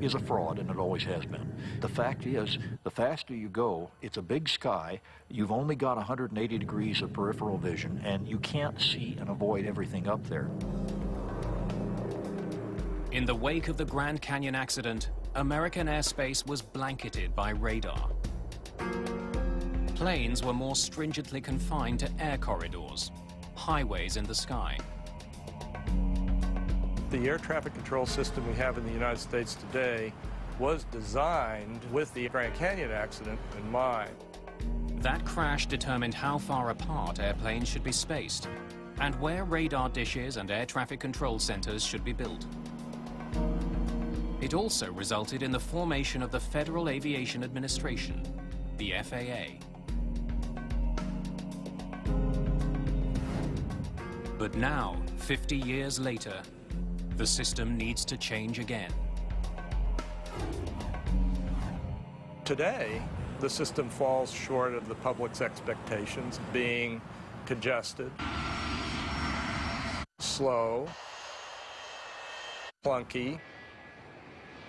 is a fraud, and it always has been. The fact is, the faster you go, it's a big sky, you've only got 180 degrees of peripheral vision, and you can't see and avoid everything up there. In the wake of the Grand Canyon accident, American airspace was blanketed by radar. Planes were more stringently confined to air corridors, highways in the sky. The air traffic control system we have in the United States today was designed with the Grand Canyon accident in mind. That crash determined how far apart airplanes should be spaced and where radar dishes and air traffic control centers should be built. It also resulted in the formation of the Federal Aviation Administration, the FAA. But now, 50 years later, the system needs to change again. Today, the system falls short of the public's expectations, being congested, slow, clunky,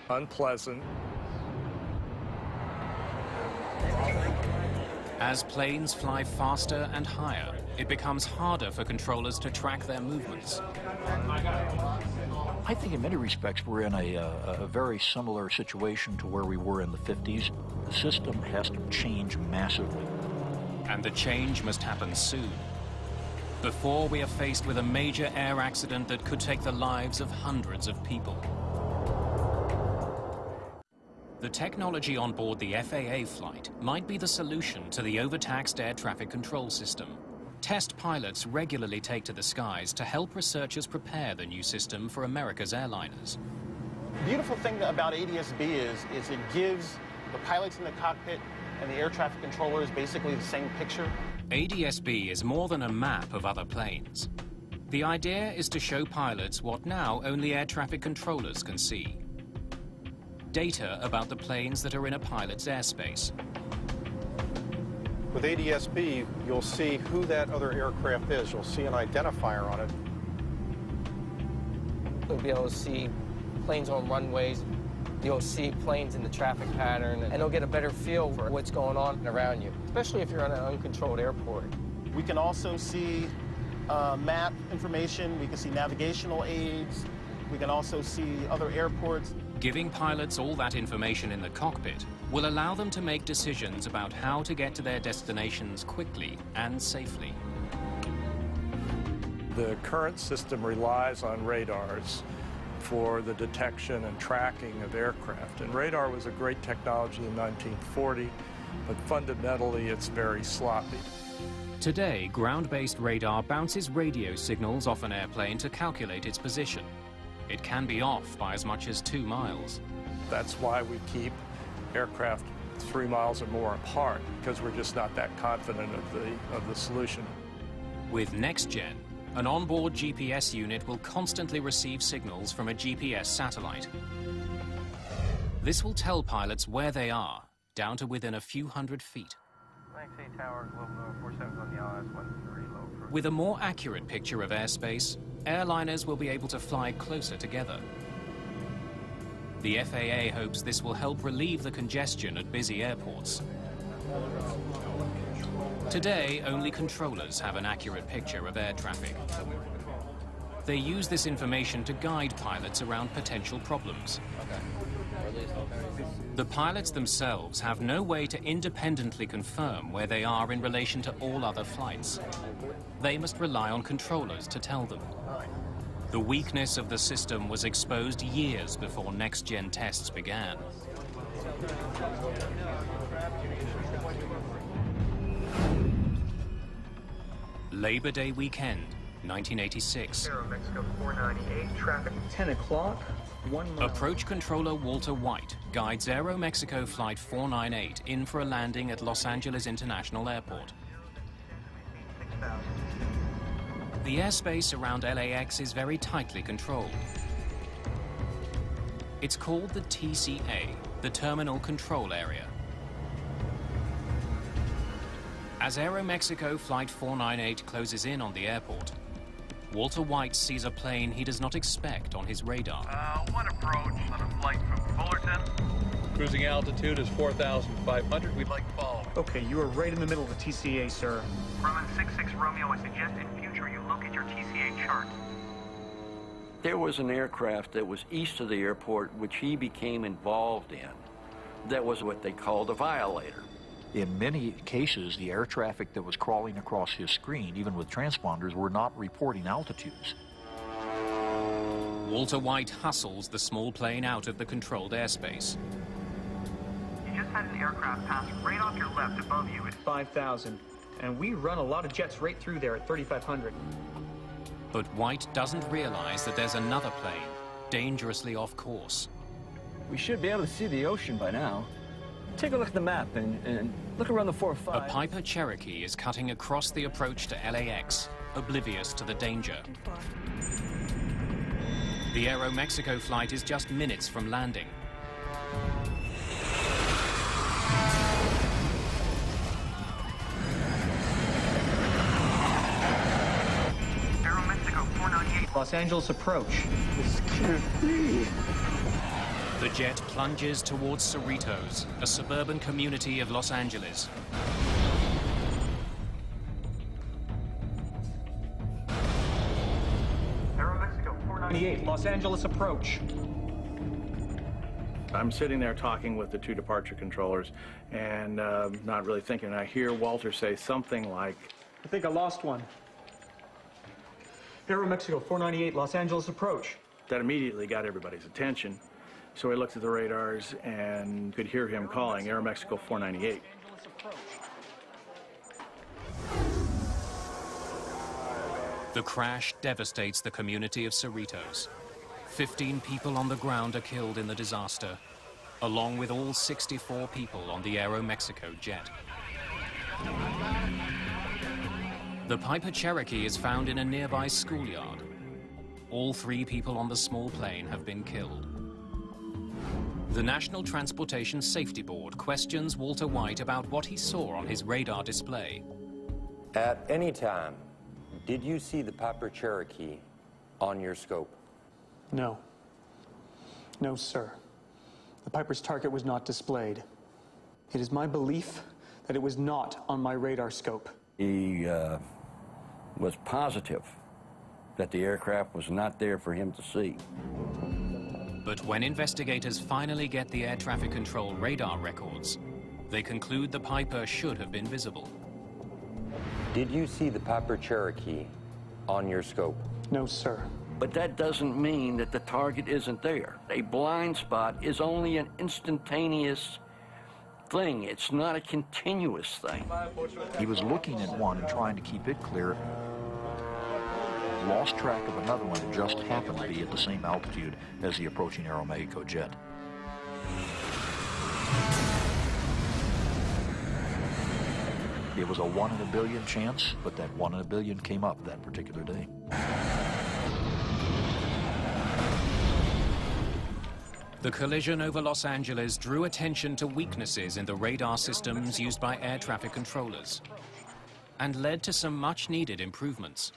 unpleasant. As planes fly faster and higher, it becomes harder for controllers to track their movements. I think in many respects we're in a very similar situation to where we were in the 50s. The system has to change massively. And the change must happen soon, before we are faced with a major air accident that could take the lives of hundreds of people. The technology on board the FAA flight might be the solution to the overtaxed air traffic control system. Test pilots regularly take to the skies to help researchers prepare the new system for America's airliners. The beautiful thing about ADS-B is it gives the pilots in the cockpit and the air traffic controllers basically the same picture. ADS-B is more than a map of other planes. The idea is to show pilots what now only air traffic controllers can see. Data about the planes that are in a pilot's airspace. With ADS-B, you'll see who that other aircraft is. You'll see an identifier on it. You'll be able to see planes on runways. You'll see planes in the traffic pattern, and you'll get a better feel for what's going on around you, especially if you're on an uncontrolled airport. We can also see map information. We can see navigational aids. We can also see other airports. Giving pilots all that information in the cockpit will allow them to make decisions about how to get to their destinations quickly and safely. The current system relies on radars for the detection and tracking of aircraft. And radar was a great technology in 1940, but fundamentally it's very sloppy. Today, ground-based radar bounces radio signals off an airplane to calculate its position. It can be off by as much as 2 miles. That's why we keep aircraft 3 miles or more apart, because we're just not that confident of the solution. With NextGen, an onboard GPS unit will constantly receive signals from a GPS satellite. This will tell pilots where they are, down to within a few hundred feet. With a more accurate picture of airspace, airliners will be able to fly closer together. The FAA hopes this will help relieve the congestion at busy airports. Today, only controllers have an accurate picture of air traffic. They use this information to guide pilots around potential problems. The pilots themselves have no way to independently confirm where they are in relation to all other flights. They must rely on controllers to tell them. The weakness of the system was exposed years before next-gen tests began. Labor Day weekend, 1986. Mexico 498, traffic 10 o'clock. 1 mile. Approach controller Walter White guides Aeromexico Flight 498 in for a landing at Los Angeles International Airport. The airspace around LAX is very tightly controlled. It's called the TCA, the Terminal Control Area. As Aeromexico Flight 498 closes in on the airport, Walter White sees a plane he does not expect on his radar. One approach on a flight from Fullerton. Cruising altitude is 4,500. We'd like to follow. Okay, you are right in the middle of the TCA, sir. Roman 66 Romeo, I suggest in future you look at your TCA chart. There was an aircraft that was east of the airport which he became involved in. That was what they called a violator. In many cases, the air traffic that was crawling across his screen, even with transponders, were not reporting altitudes. Walter White hustles the small plane out of the controlled airspace. You just had an aircraft pass right off your left above you at 5,000. And we run a lot of jets right through there at 3,500. But White doesn't realize that there's another plane, dangerously off course. We should be able to see the ocean by now. Take a look at the map and look around the 4-5. A Piper Cherokee is cutting across the approach to LAX, oblivious to the danger. The Aeromexico flight is just minutes from landing. Aeromexico 498. Los Angeles approach. This can't be. The jet plunges towards Cerritos, a suburban community of Los Angeles. Aeromexico 498. Los Angeles approach. I'm sitting there talking with the two departure controllers and not really thinking. I hear Walter say something like, I think I lost one. Aeromexico 498, Los Angeles approach. that immediately got everybody's attention. So we looked at the radars and could hear him calling Aeromexico 498. The crash devastates the community of Cerritos. 15 people on the ground are killed in the disaster, along with all 64 people on the Aeromexico jet. The Piper Cherokee is found in a nearby schoolyard. All 3 people on the small plane have been killed. The National Transportation Safety Board questions Walter White about what he saw on his radar display. At any time, did you see the Piper Cherokee on your scope? No. No, sir. The Piper's target was not displayed. It is my belief that it was not on my radar scope. He was positive that the aircraft was not there for him to see. But when investigators finally get the air traffic control radar records, they conclude the Piper should have been visible. Did you see the Piper Cherokee on your scope? No, sir. But that doesn't mean that the target isn't there. A blind spot is only an instantaneous thing. It's not a continuous thing. He was looking at one and trying to keep it clear. Lost track of another one that just happened to be at the same altitude as the approaching Aeromexico jet. It was a 1 in a billion chance, but that 1 in a billion came up that particular day. The collision over Los Angeles drew attention to weaknesses in the radar systems used by air traffic controllers and led to some much-needed improvements.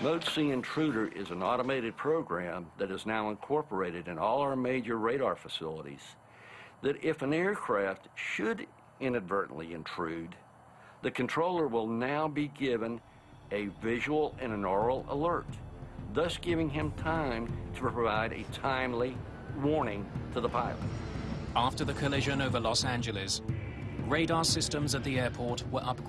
Mode C Intruder is an automated program that is now incorporated in all our major radar facilities that if an aircraft should inadvertently intrude, the controller will now be given a visual and an oral alert, thus giving him time to provide a timely warning to the pilot. After the collision over Los Angeles, radar systems at the airport were upgraded.